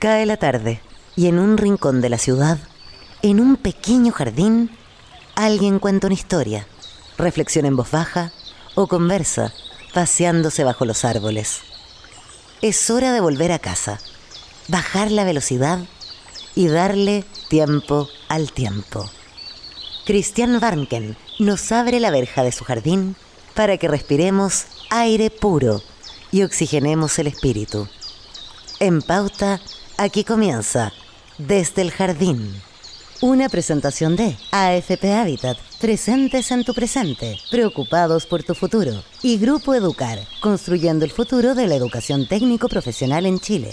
Cae la tarde y en un rincón de la ciudad, en un pequeño jardín, alguien cuenta una historia, reflexiona en voz baja o conversa, paseándose bajo los árboles. Es hora de volver a casa, bajar la velocidad y darle tiempo al tiempo. Christian Warnken nos abre la verja de su jardín para que respiremos aire puro y oxigenemos el espíritu. En Pauta, aquí comienza Desde el Jardín. Una presentación de AFP Habitat, presentes en tu presente, preocupados por tu futuro. Y Grupo Educar, construyendo el futuro de la educación técnico-profesional en Chile.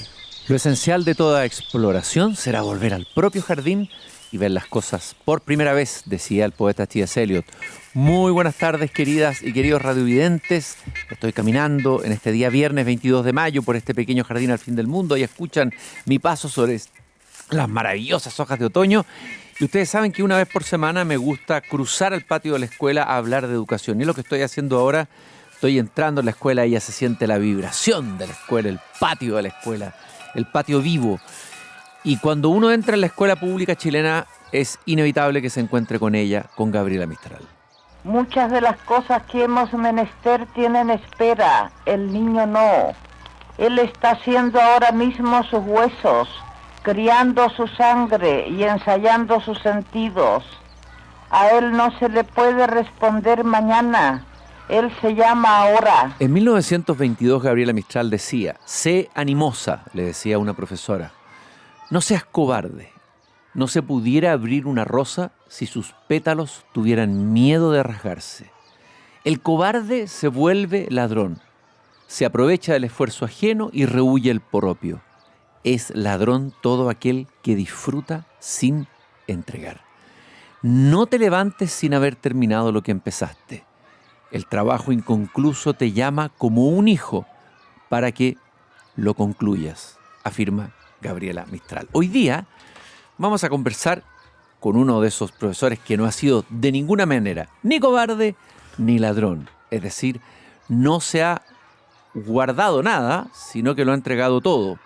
Lo esencial de toda exploración será volver al propio jardín y ver las cosas por primera vez, decía el poeta T.S. Eliot. Muy buenas tardes, queridas y queridos radiovidentes. Estoy caminando en este día viernes 22 de mayo por este pequeño jardín al fin del mundo y escuchan mi paso sobre las maravillosas hojas de otoño. Y ustedes saben que una vez por semana me gusta cruzar el patio de la escuela a hablar de educación. Y es lo que estoy haciendo ahora. Estoy entrando en la escuela y ya se siente la vibración de la escuela, el patio de la escuela, el patio vivo. Y cuando uno entra en la escuela pública chilena, es inevitable que se encuentre con ella, con Gabriela Mistral. Muchas de las cosas que hemos menester tienen espera, el niño no. Él está haciendo ahora mismo sus huesos, criando su sangre y ensayando sus sentidos. A él no se le puede responder mañana, él se llama ahora. En 1922 Gabriela Mistral decía: sé animosa, le decía a una profesora. No seas cobarde. No se pudiera abrir una rosa si sus pétalos tuvieran miedo de rasgarse. El cobarde se vuelve ladrón. Se aprovecha del esfuerzo ajeno y rehúye el propio. Es ladrón todo aquel que disfruta sin entregar. No te levantes sin haber terminado lo que empezaste. El trabajo inconcluso te llama como un hijo para que lo concluyas, afirma Gabriela Mistral. Hoy día vamos a conversar con uno de esos profesores que no ha sido de ninguna manera ni cobarde ni ladrón. Es decir, no se ha guardado nada, sino que lo ha entregado todo.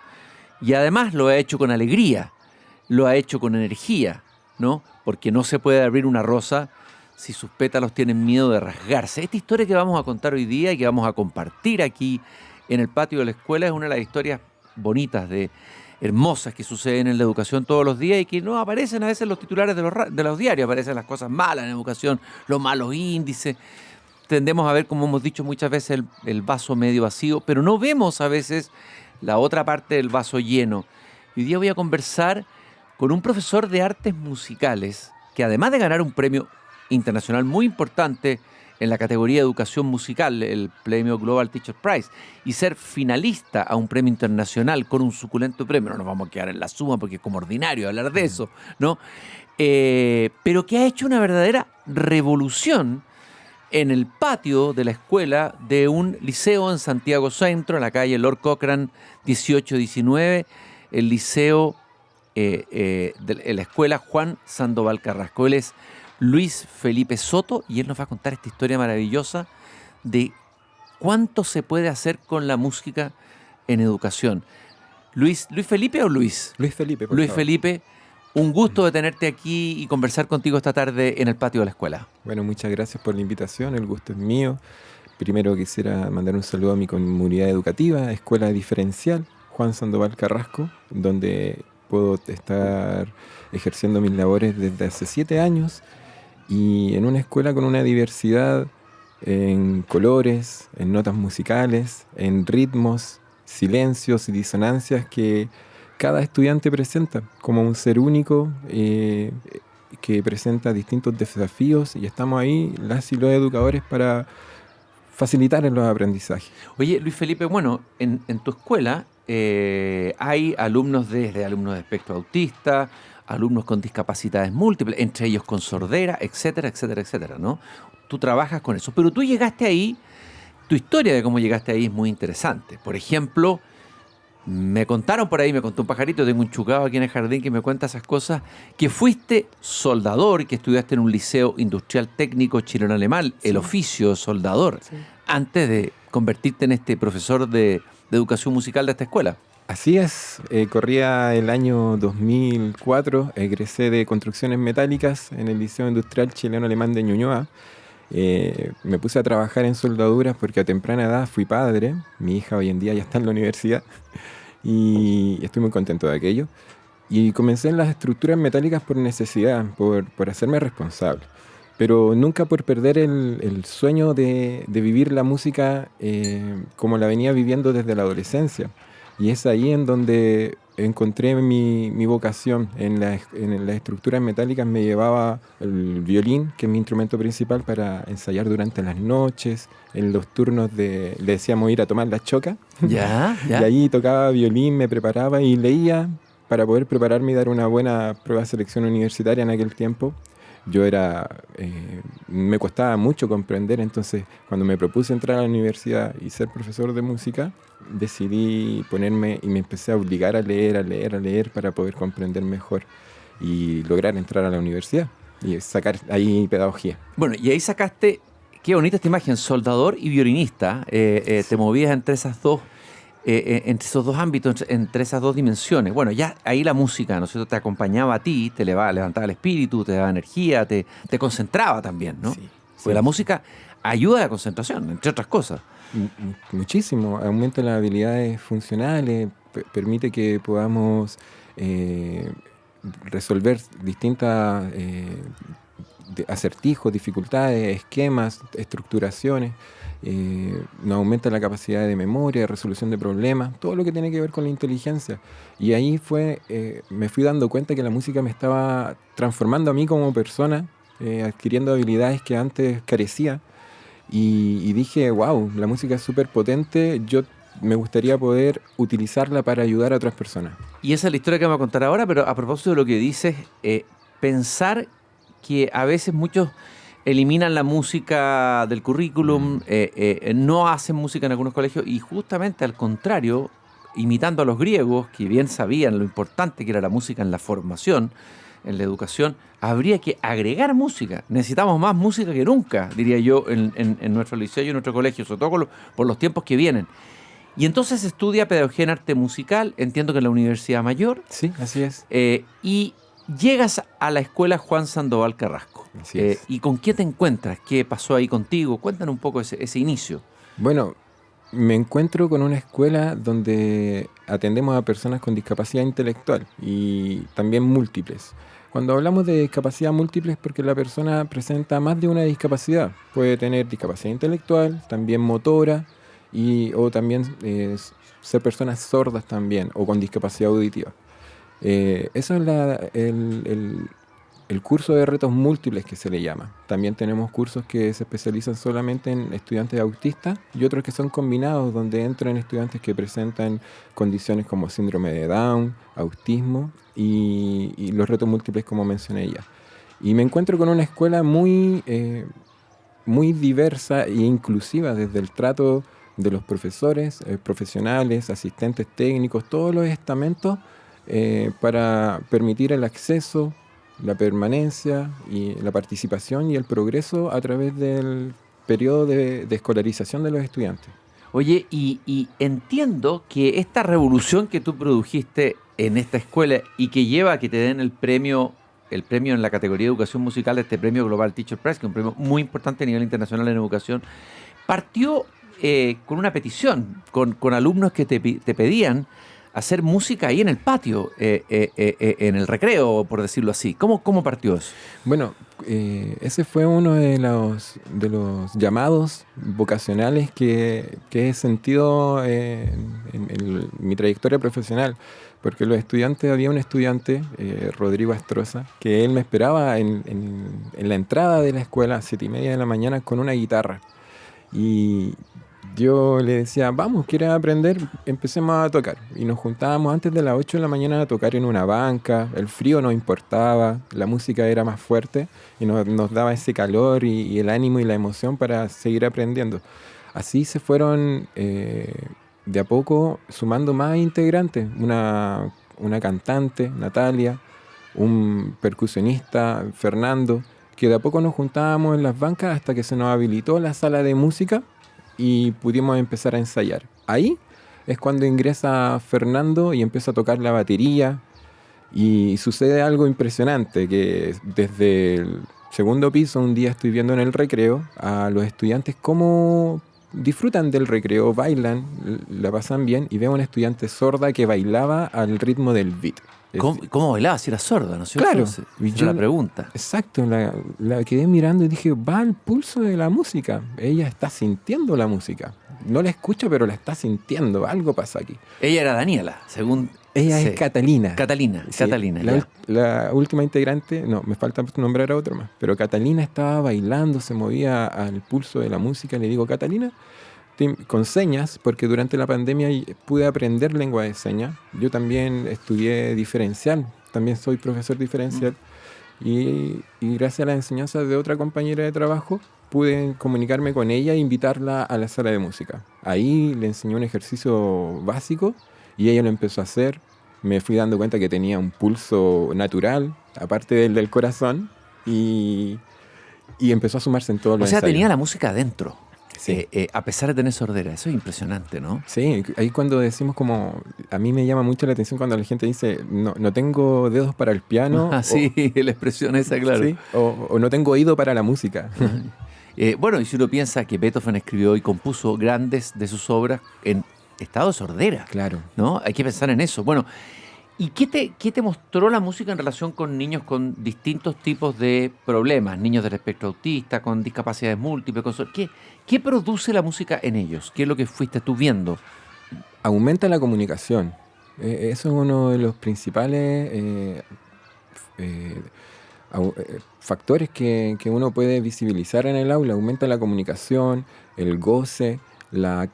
Y además lo ha hecho con alegría, lo ha hecho con energía, ¿no? Porque no se puede abrir una rosa si sus pétalos tienen miedo de rasgarse. Esta historia que vamos a contar hoy día y que vamos a compartir aquí en el patio de la escuela es una de las historias bonitas, hermosas que suceden en la educación todos los días y que no aparecen a veces en los titulares de los diarios. Aparecen las cosas malas en educación, los malos índices. Tendemos a ver, como hemos dicho muchas veces, el vaso medio vacío, pero no vemos a veces la otra parte del vaso lleno. Y hoy día voy a conversar con un profesor de artes musicales que, además de ganar un premio internacional muy importante en la categoría de educación musical, el premio Global Teacher Prize, y ser finalista a un premio internacional con un suculento premio, no nos vamos a quedar en la suma porque es como ordinario hablar de eso, ¿no? Pero que ha hecho una verdadera revolución en el patio de la escuela de un liceo en Santiago Centro, en la calle Lord Cochrane 1819, el liceo de la escuela Juan Sandoval Carrasco. Él es Luis Felipe Soto y él nos va a contar esta historia maravillosa de cuánto se puede hacer con la música en educación. ¿Luis Felipe o Luis? Luis Felipe, por Luis favor. Felipe, un gusto de tenerte aquí y conversar contigo esta tarde en el patio de la escuela. Bueno, muchas gracias por la invitación, el gusto es mío. Primero quisiera mandar un saludo a mi comunidad educativa, Escuela Diferencial Juan Sandoval Carrasco, donde puedo estar ejerciendo mis labores desde hace 7 años y en una escuela con una diversidad en colores, en notas musicales, en ritmos, silencios y disonancias que cada estudiante presenta como un ser único que presenta distintos desafíos y estamos ahí, las y los educadores, para facilitar los aprendizajes. Oye, Luis Felipe, bueno, en tu escuela hay alumnos desde alumnos de espectro autista, alumnos con discapacidades múltiples, entre ellos con sordera, etcétera, etcétera, etcétera, ¿no? Tú trabajas con eso, pero tú llegaste ahí, tu historia de cómo llegaste ahí es muy interesante. Por ejemplo, me contaron por ahí, me contó un pajarito, tengo un chucado aquí en el jardín que me cuenta esas cosas, que fuiste soldador y que estudiaste en un liceo industrial técnico chileno-alemán, sí, el oficio de soldador, sí, antes de convertirte en este profesor de educación musical de esta escuela. Así es, corría el año 2004, egresé de Construcciones Metálicas en el Liceo Industrial Chileno Alemán de Ñuñoa. Me puse a trabajar en soldaduras porque a temprana edad fui padre. Mi hija hoy en día ya está en la universidad y estoy muy contento de aquello. Y comencé en las estructuras metálicas por necesidad, por hacerme responsable. Pero nunca por perder el sueño de vivir la música como la venía viviendo desde la adolescencia. Y es ahí en donde encontré mi vocación. En las estructuras metálicas me llevaba el violín, que es mi instrumento principal, para ensayar durante las noches, en los turnos le decíamos ir a tomar la choca. Ya, Y ahí tocaba violín, me preparaba y leía para poder prepararme y dar una buena prueba de selección universitaria en aquel tiempo. Me costaba mucho comprender, entonces cuando me propuse entrar a la universidad y ser profesor de música, decidí ponerme y me empecé a obligar a leer para poder comprender mejor y lograr entrar a la universidad y sacar ahí pedagogía. Bueno, y ahí sacaste, qué bonita esta imagen, soldador y violinista. Te movías entre entre esos dos ámbitos, entre esas dos dimensiones. Bueno, ya ahí la música, ¿no es cierto?, te acompañaba a ti, te levantaba el espíritu, te daba energía, te concentraba también, ¿no? Sí, Porque la música ayuda a la concentración, entre otras cosas. Muchísimo, aumenta las habilidades funcionales, permite que podamos resolver distintas acertijos, dificultades, esquemas, estructuraciones. Nos aumenta la capacidad de memoria, de resolución de problemas, todo lo que tiene que ver con la inteligencia. Y ahí me fui dando cuenta que la música me estaba transformando a mí como persona, adquiriendo habilidades que antes carecía. Y dije, wow, la música es súper potente, me gustaría poder utilizarla para ayudar a otras personas. Y esa es la historia que vamos a contar ahora, pero a propósito de lo que dices, pensar que a veces muchos eliminan la música del currículum, no hacen música en algunos colegios y justamente al contrario, imitando a los griegos, que bien sabían lo importante que era la música en la formación, en la educación, habría que agregar música. Necesitamos más música que nunca, diría yo, en nuestro liceo y en nuestro colegio, sobre todo por los tiempos que vienen. Y entonces estudia pedagogía en arte musical, entiendo que en la Universidad Mayor. Sí, así es. Y llegas a la escuela Juan Sandoval Carrasco. Así es. ¿Y con qué te encuentras? ¿Qué pasó ahí contigo? Cuéntanos un poco ese inicio. Bueno, me encuentro con una escuela donde atendemos a personas con discapacidad intelectual y también múltiples. Cuando hablamos de discapacidad múltiple es porque la persona presenta más de una discapacidad. Puede tener discapacidad intelectual, también motora, o también ser personas sordas también, o con discapacidad auditiva. Eso es el curso de retos múltiples que se le llama. También tenemos cursos que se especializan solamente en estudiantes autistas y otros que son combinados, donde entran estudiantes que presentan condiciones como síndrome de Down, autismo y los retos múltiples como mencioné ya. Y me encuentro con una escuela muy diversa e inclusiva desde el trato de los profesores, profesionales, asistentes técnicos, todos los estamentos para permitir el acceso, la permanencia y la participación y el progreso a través del periodo de escolarización de los estudiantes. Oye, y entiendo que esta revolución que tú produjiste en esta escuela y que lleva a que te den el premio en la categoría de educación musical, este premio Global Teacher Prize, que es un premio muy importante a nivel internacional en educación, partió con una petición, con alumnos que te pedían hacer música ahí en el patio, en el recreo, por decirlo así. ¿Cómo partió eso? Bueno, ese fue uno de los llamados vocacionales que he sentido en mi trayectoria profesional, porque había un estudiante, Rodrigo Astroza, que él me esperaba en la entrada de la escuela a 7:30 de la mañana con una guitarra. Y yo le decía, vamos, ¿quieres aprender? Empecemos a tocar. Y nos juntábamos antes de las 8 de la mañana a tocar en una banca. El frío no importaba, la música era más fuerte y nos daba ese calor y el ánimo y la emoción para seguir aprendiendo. Así se fueron de a poco sumando más integrantes. Una cantante, Natalia, un percusionista, Fernando, que de a poco nos juntábamos en las bancas hasta que se nos habilitó la sala de música y pudimos empezar a ensayar. Ahí es cuando ingresa Fernando y empieza a tocar la batería. Y sucede algo impresionante, que desde el segundo piso un día estoy viendo en el recreo a los estudiantes cómo disfrutan del recreo, bailan, la pasan bien, y veo a una estudiante sorda que bailaba al ritmo del beat. ¿Cómo bailaba si era sorda, no es cierto? Claro. Esa es la pregunta. Exacto, la quedé mirando y dije, va al pulso de la música. Ella está sintiendo la música. No la escucha, pero la está sintiendo. Algo pasa aquí. Ella era Daniela, según... Ella Sí. es Catalina. Catalina, Sí, Catalina. la, ya. la última integrante, no, me falta nombrar a otro más, pero Catalina estaba bailando, se movía al pulso de la música. Le digo, Catalina, con señas, porque durante la pandemia pude aprender lengua de señas. Yo también estudié diferencial, también soy profesor diferencial, y gracias a la enseñanza de otra compañera de trabajo pude comunicarme con ella e invitarla a la sala de música. Ahí le enseñé un ejercicio básico y ella lo empezó a hacer. Me fui dando cuenta que tenía un pulso natural, aparte del corazón, y empezó a sumarse en todos los O sea, ensayos. tenía la música adentro, Sí. a pesar de tener sordera. Eso es impresionante, ¿no? Sí, ahí cuando decimos como... A mí me llama mucho la atención cuando la gente dice, no tengo dedos para el piano. Ah, sí, la expresión esa, claro. ¿sí? O no tengo oído para la música. Bueno, y si uno piensa que Beethoven escribió y compuso grandes de sus obras en estado de sordera, Claro. ¿no? Hay que pensar en eso. Bueno, ¿y qué te mostró la música en relación con niños con distintos tipos de problemas? Niños del espectro autista, con discapacidades múltiples. ¿Qué produce la música en ellos? ¿Qué es lo que fuiste tú viendo? Aumenta la comunicación. Eso es uno de los principales factores que uno puede visibilizar en el aula. Aumenta la comunicación, el goce, las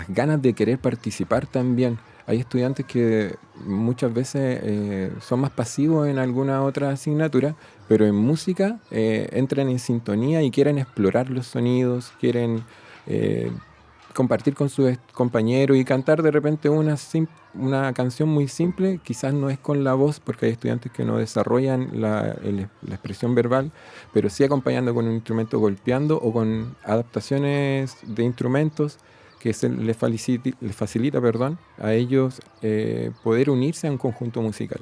ganas de querer participar también. Hay estudiantes que muchas veces son más pasivos en alguna otra asignatura, pero en música entran en sintonía y quieren explorar los sonidos, quieren compartir con sus compañeros y cantar de repente una canción muy simple. Quizás no es con la voz, porque hay estudiantes que no desarrollan la expresión verbal, pero sí acompañando con un instrumento, golpeando, o con adaptaciones de instrumentos que les facilita a ellos poder unirse a un conjunto musical.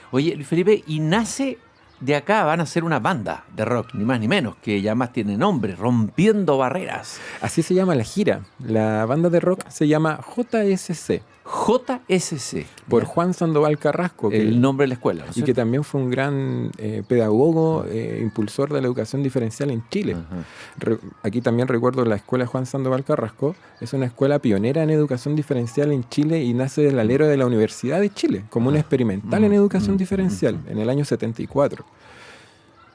Oye, Luis Felipe, y nace de acá, van a ser una banda de rock, ni más ni menos, que ya más tiene nombre, Rompiendo Barreras. Así se llama la gira. La banda de rock se llama JSC, JSC. por ¿ya? Juan Sandoval Carrasco, El nombre de la escuela, ¿no es y que cierto? también fue un gran pedagogo, impulsor de la educación diferencial en Chile. Ajá. Aquí también recuerdo la escuela Juan Sandoval Carrasco. Es una escuela pionera en educación diferencial en Chile y nace del alero de la Universidad de Chile como una experimental en educación diferencial en el año 74.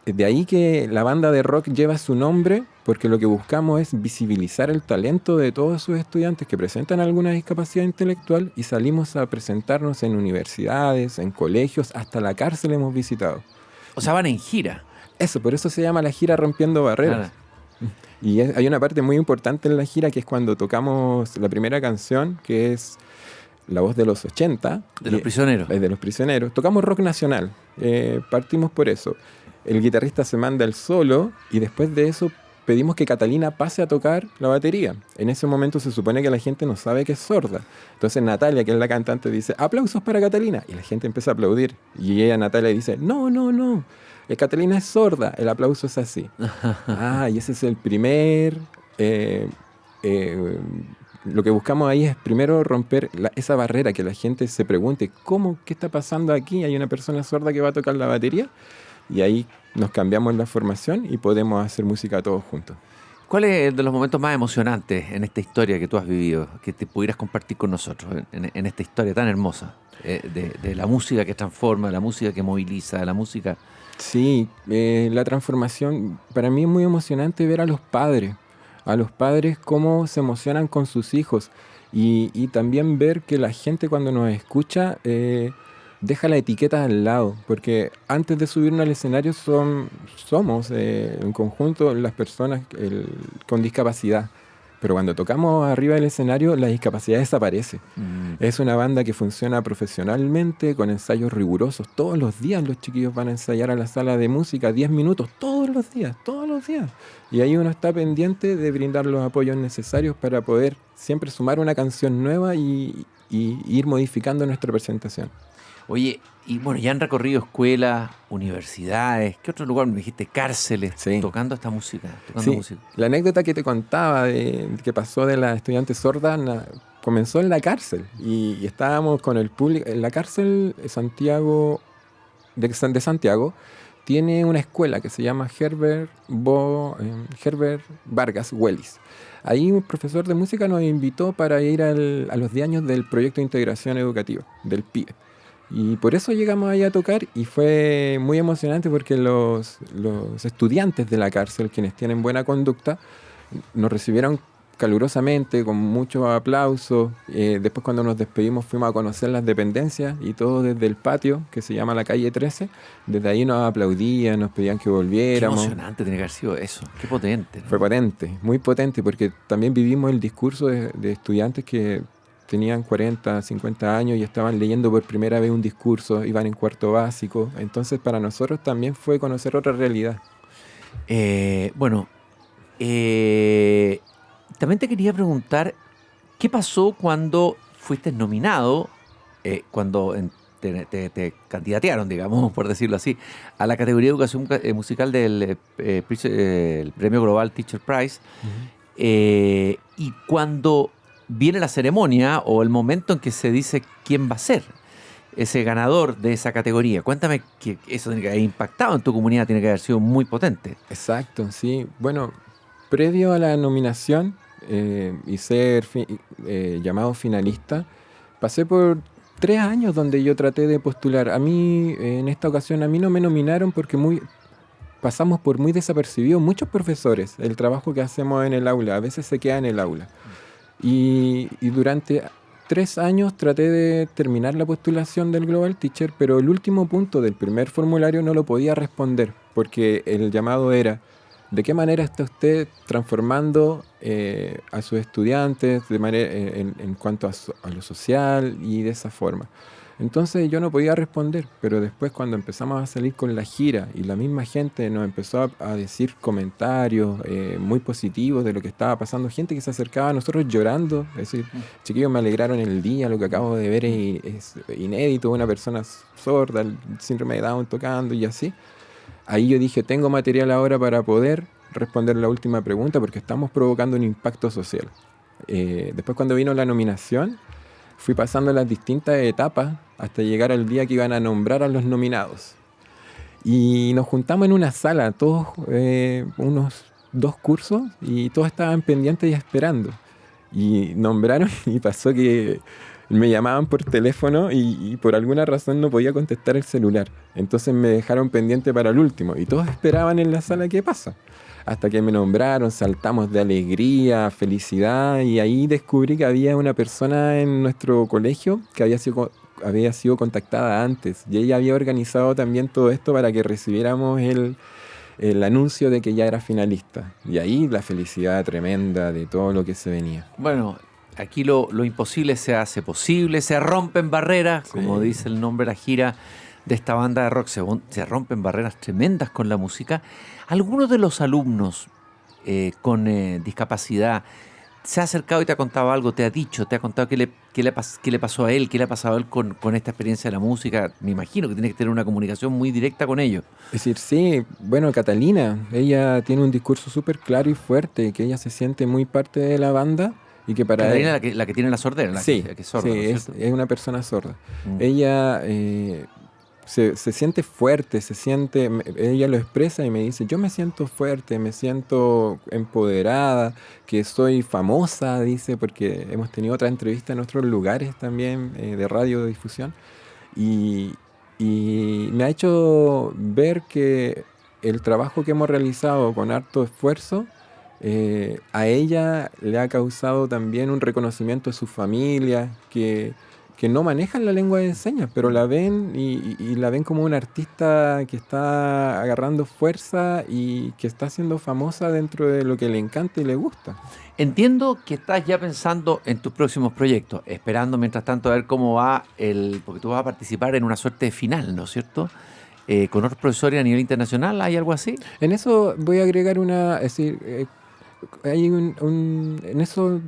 De ahí que la banda de rock lleva su nombre, porque lo que buscamos es visibilizar el talento de todos sus estudiantes que presentan alguna discapacidad intelectual, y salimos a presentarnos en universidades, en colegios, hasta la cárcel hemos visitado. O sea, van en gira. Eso, por eso se llama la gira Rompiendo Barreras. Y hay una parte muy importante en la gira, que es cuando tocamos la primera canción, que es La Voz de los 80. De los prisioneros. De los prisioneros. Tocamos rock nacional. Partimos por eso. El guitarrista se manda el solo y después de eso pedimos que Catalina pase a tocar la batería. En ese momento se supone que la gente no sabe que es sorda. Entonces Natalia, que es la cantante, dice, aplausos para Catalina. Y la gente empieza a aplaudir. Y ella, Natalia, dice, no. Catalina es sorda. El aplauso es así. Y ese es el primer... lo que buscamos ahí es primero romper esa barrera, que la gente se pregunte, ¿qué está pasando aquí? ¿Hay una persona sorda que va a tocar la batería? Y ahí nos cambiamos la formación y podemos hacer música todos juntos. ¿Cuál es de los momentos más emocionantes en esta historia que tú has vivido, que te pudieras compartir con nosotros, en esta historia tan hermosa, de la música que transforma, la música que moviliza, la música? Sí, la transformación, para mí es muy emocionante ver a los padres cómo se emocionan con sus hijos, y también ver que la gente cuando nos escucha deja la etiqueta al lado, porque antes de subirnos al escenario somos en conjunto las personas con discapacidad, Pero cuando tocamos arriba del escenario, la discapacidad desaparece. Es una banda que funciona profesionalmente, con ensayos rigurosos. Todos los días los chiquillos van a ensayar a la sala de música 10 minutos, todos los días. Y ahí uno está pendiente de brindar los apoyos necesarios para poder siempre sumar una canción nueva y ir modificando nuestra presentación. Oye, y bueno, ya han recorrido escuelas, universidades, ¿qué otro lugar? Me dijiste cárceles, Sí. tocando esta música. Sí, la anécdota que te contaba de que pasó de la estudiante sorda comenzó en la cárcel y estábamos con el público. En la cárcel Santiago de Santiago tiene una escuela que se llama Herbert Vargas Willis. Ahí un profesor de música nos invitó para ir a los 10 años del proyecto de integración educativa, del PIE. Y por eso llegamos ahí a tocar y fue muy emocionante porque los estudiantes de la cárcel, quienes tienen buena conducta, nos recibieron calurosamente, con muchos aplausos. Después cuando nos despedimos fuimos a conocer las dependencias y todo desde el patio, que se llama la calle 13. Desde ahí nos aplaudían, nos pedían que Qué volviéramos. emocionante tiene que haber sido eso, qué potente, ¿no? Fue potente, muy potente, porque también vivimos el discurso de estudiantes que tenían 40, 50 años y estaban leyendo por primera vez un discurso, iban en cuarto básico. Entonces para nosotros también fue conocer otra realidad. Bueno, también te quería preguntar, ¿qué pasó cuando fuiste nominado, cuando te candidatearon, digamos, por decirlo así, a la categoría de educación musical del el Premio Global Teacher Prize? Y cuando viene la ceremonia o el momento en que se dice quién va a ser ese ganador de esa categoría. Cuéntame que eso tiene que haber impactado en tu comunidad, tiene que haber sido muy potente. Exacto, sí. Bueno, previo a la nominación y ser llamado finalista, pasé por 3 años donde yo traté de postular. A mí, en esta ocasión, a mí no me nominaron porque pasamos por muy desapercibidos muchos profesores. El trabajo que hacemos en el aula, a veces se queda en el aula. Y durante 3 años traté de terminar la postulación del Global Teacher, pero el último punto del primer formulario no lo podía responder, porque el llamado era: ¿de qué manera está usted transformando a sus estudiantes en cuanto a lo social y de esa forma? Entonces yo no podía responder, pero después cuando empezamos a salir con la gira y la misma gente nos empezó a decir comentarios muy positivos de lo que estaba pasando, gente que se acercaba a nosotros llorando, es decir, chiquillos, me alegraron el día, lo que acabo de ver es inédito, una persona sorda, el síndrome de Down tocando y así. Ahí yo dije, tengo material ahora para poder responder la última pregunta porque estamos provocando un impacto social. Después cuando vino la nominación, fui pasando las distintas etapas hasta llegar al día que iban a nombrar a los nominados. Y nos juntamos en una sala, todos unos 2 cursos, y todos estaban pendientes y esperando. Y nombraron y pasó que me llamaban por teléfono y por alguna razón no podía contestar el celular. Entonces me dejaron pendiente para el último y todos esperaban en la sala qué pasa. Hasta que me nombraron, saltamos de alegría, felicidad, y ahí descubrí que había una persona en nuestro colegio que había sido contactada antes, y ella había organizado también todo esto para que recibiéramos el anuncio de que ya era finalista. Y ahí la felicidad tremenda de todo lo que se venía. Bueno, aquí lo imposible se hace posible, se rompen barreras, Sí. como dice el nombre de la gira de esta banda de rock, se rompen barreras tremendas con la música. ¿Algunos de los alumnos con discapacidad se ha acercado y te ha contado algo, te ha dicho, te ha contado qué le pasó a él, qué le ha pasado a él con esta experiencia de la música? Me imagino que tiene que tener una comunicación muy directa con ellos. Es decir, sí, bueno, Catalina, ella tiene un discurso súper claro y fuerte, que ella se siente muy parte de la banda y que para Catalina, él... la que tiene la sordera, Sí, que es sorda, sí, ¿no es cierto? es una persona sorda. Mm. Ella se siente fuerte, ella lo expresa y me dice, yo me siento fuerte, me siento empoderada, que soy famosa, dice, porque hemos tenido otra entrevista en otros lugares también de radiodifusión, y me ha hecho ver que el trabajo que hemos realizado con harto esfuerzo, a ella le ha causado también un reconocimiento de su familia, que que no manejan la lengua de señas, pero la ven y la ven como una artista que está agarrando fuerza y que está siendo famosa dentro de lo que le encanta y le gusta. Entiendo que estás ya pensando en tus próximos proyectos, esperando mientras tanto a ver cómo va porque tú vas a participar en una suerte de final, ¿no es cierto? Con otros profesores a nivel internacional, ¿hay algo así? En eso voy a agregar es decir, hay en eso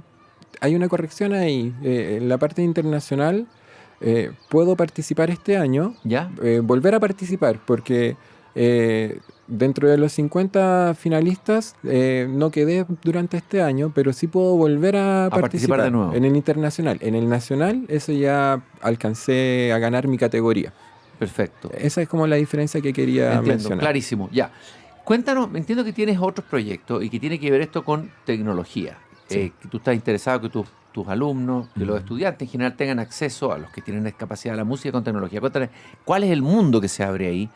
hay una corrección ahí. En la parte internacional puedo participar este año, ¿Ya? volver a participar, porque dentro de los 50 finalistas no quedé durante este año, pero sí puedo volver a participar de nuevo. en el internacional. En el nacional, eso ya alcancé a ganar mi categoría. Perfecto. Esa es como la diferencia que quería Entiendo, mencionar. clarísimo. Ya. Cuéntanos, entiendo que tienes otros proyectos y que tiene que ver esto con tecnología. Sí. Que tú estás interesado que tus alumnos, que los estudiantes en general tengan acceso a los que tienen discapacidad a la música con tecnología. Cuéntame, ¿cuál es el mundo que se abre ahí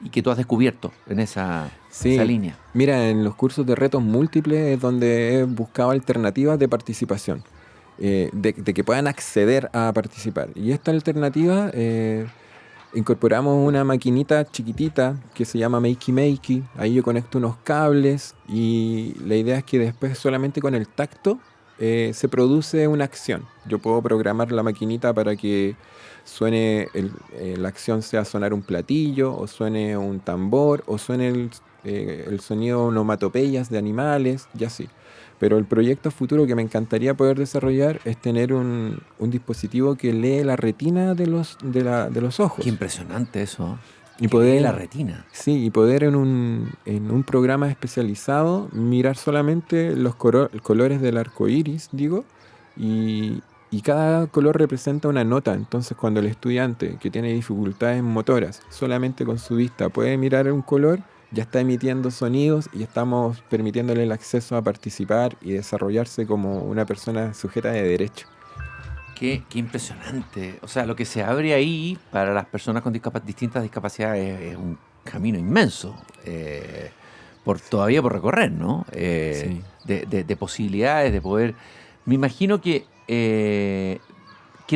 y que tú has descubierto en esa línea? Mira, en los cursos de retos múltiples es donde he buscado alternativas de participación, de que puedan acceder a participar. Y esta alternativa, incorporamos una maquinita chiquitita que se llama Makey Makey. Ahí yo conecto unos cables y la idea es que después solamente con el tacto se produce una acción. Yo puedo programar la maquinita para que suene, la acción sea sonar un platillo, o suene un tambor, o suene el sonido onomatopeyas de animales, y así. Pero el proyecto futuro que me encantaría poder desarrollar es tener un dispositivo que lee la retina de los ojos. Qué impresionante eso. Y Que poder, lee la retina. Sí, y poder en un programa especializado mirar solamente los colores del arco iris, y cada color representa una nota. Entonces, cuando el estudiante que tiene dificultades motoras solamente con su vista puede mirar un color, ya está emitiendo sonidos y estamos permitiéndole el acceso a participar y desarrollarse como una persona sujeta de derecho. Qué impresionante. O sea, lo que se abre ahí para las personas con distintas discapacidades es un camino inmenso. Todavía por recorrer, ¿no? Sí. De posibilidades, de poder... Me imagino que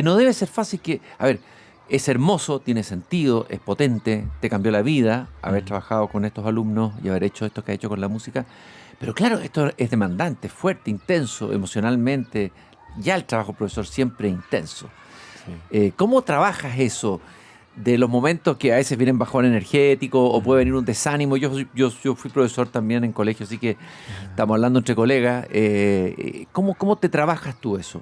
no debe ser fácil que... A ver, es hermoso, tiene sentido, es potente, te cambió la vida haber trabajado con estos alumnos y haber hecho esto que ha hecho con la música. Pero claro, esto es demandante, fuerte, intenso, emocionalmente. Ya el trabajo profesor siempre es intenso. Sí. ¿Cómo trabajas eso de los momentos que a veces vienen bajón energético o puede venir un desánimo? Yo fui profesor también en colegio, así que estamos hablando entre colegas. ¿Cómo te trabajas tú eso?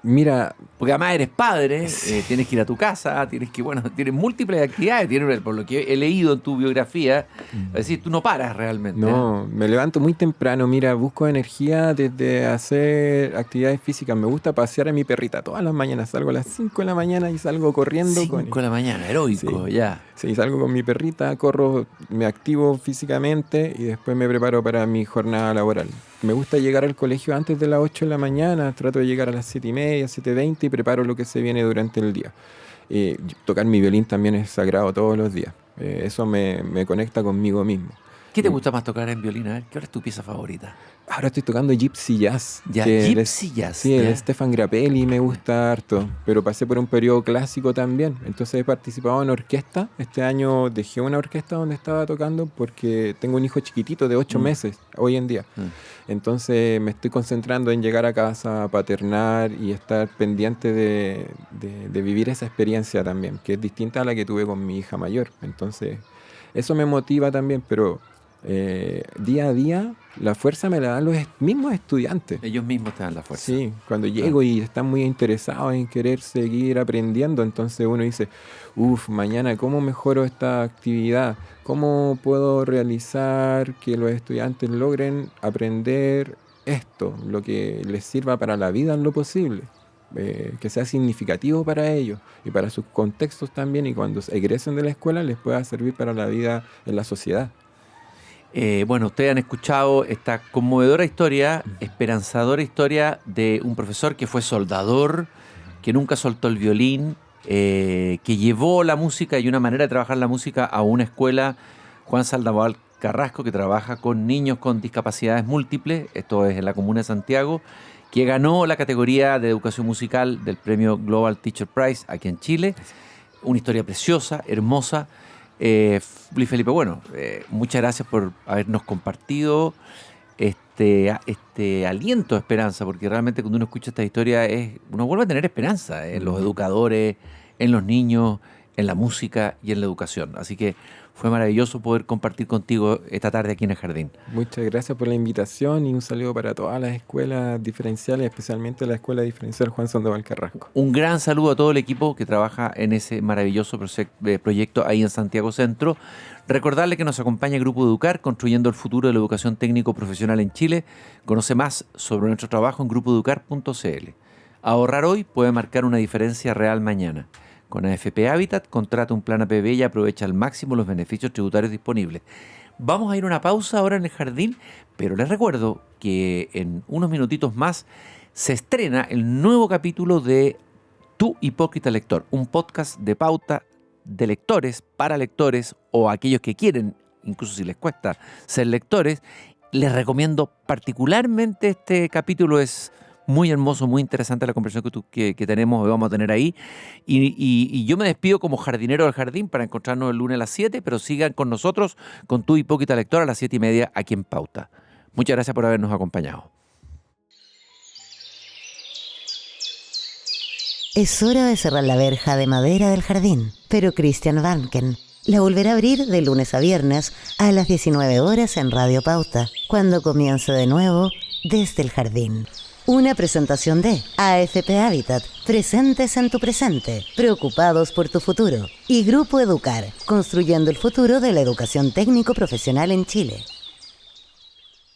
Mira, porque además eres padre, tienes que ir a tu casa, tienes múltiples actividades, por lo que he leído en tu biografía, es decir, tú no paras realmente. No, me levanto muy temprano, mira, busco energía desde hacer actividades físicas. Me gusta pasear a mi perrita todas las mañanas, salgo a las 5 de la mañana y salgo corriendo. 5 de la mañana, heroico, sí, ya. Sí, salgo con mi perrita, corro, me activo físicamente y después me preparo para mi jornada laboral. Me gusta llegar al colegio antes de las 8 de la mañana, trato de llegar a las 7:30, 7:20 y preparo lo que se viene durante el día. Tocar mi violín también es sagrado todos los días. Eso me conecta conmigo mismo. ¿Qué te gusta más tocar en violín? A ver, ¿qué es tu pieza favorita? Ahora estoy tocando Gypsy Jazz. Ya, Gypsy Jazz. Sí, el Stefan Grappelli me gusta harto, pero pasé por un periodo clásico también. Entonces he participado en orquesta. Este año dejé una orquesta donde estaba tocando porque tengo un hijo chiquitito de 8 meses hoy en día. Entonces me estoy concentrando en llegar a casa, paternar y estar pendiente de vivir esa experiencia también, que es distinta a la que tuve con mi hija mayor. Entonces eso me motiva también, pero día a día la fuerza me la dan los mismos estudiantes. Ellos mismos te dan la fuerza. Sí, cuando llego y están muy interesados en querer seguir aprendiendo, entonces uno dice, mañana ¿cómo mejoro esta actividad? ¿Cómo puedo realizar que los estudiantes logren aprender esto, lo que les sirva para la vida en lo posible? Que sea significativo para ellos y para sus contextos también, y cuando egresen de la escuela les pueda servir para la vida en la sociedad. Bueno, ustedes han escuchado esta conmovedora historia, esperanzadora historia de un profesor que fue soldador, que nunca soltó el violín, que llevó la música y una manera de trabajar la música a una escuela, Juan Sandoval Carrasco, que trabaja con niños con discapacidades múltiples, esto es en la comuna de Santiago, que ganó la categoría de educación musical del premio Global Teacher Prize aquí en Chile. Una historia preciosa, hermosa. Luis Felipe, bueno, muchas gracias por habernos compartido este aliento de esperanza, porque realmente cuando uno escucha esta historia uno vuelve a tener esperanza en los educadores, en los niños, en la música y en la educación. Así que fue maravilloso poder compartir contigo esta tarde aquí en el jardín. Muchas gracias por la invitación y un saludo para todas las escuelas diferenciales, especialmente la Escuela Diferencial Juan Sandoval Carrasco. Un gran saludo a todo el equipo que trabaja en ese maravilloso proyecto ahí en Santiago Centro. Recordarle que nos acompaña el Grupo Educar, construyendo el futuro de la educación técnico profesional en Chile. Conoce más sobre nuestro trabajo en grupoeducar.cl. Ahorrar hoy puede marcar una diferencia real mañana. Con AFP Habitat, contrata un plan APB y aprovecha al máximo los beneficios tributarios disponibles. Vamos a ir a una pausa ahora en el jardín, pero les recuerdo que en unos minutitos más se estrena el nuevo capítulo de Tu Hipócrita Lector, un podcast de pauta de lectores para lectores o aquellos que quieren, incluso si les cuesta ser lectores. Les recomiendo particularmente este capítulo, es muy hermoso, muy interesante la conversación que tenemos y vamos a tener ahí. Y yo me despido como jardinero del jardín para encontrarnos el lunes a las 7, pero sigan con nosotros con Tu Hipócrita Lector a las 7:30 aquí en Pauta. Muchas gracias por habernos acompañado. Es hora de cerrar la verja de madera del jardín, pero Christian Vanken la volverá a abrir de lunes a viernes a las 19 horas en Radio Pauta, cuando comience de nuevo Desde el Jardín. Una presentación de AFP Habitat, presentes en tu presente, preocupados por tu futuro. Y Grupo Educar, construyendo el futuro de la educación técnico profesional en Chile.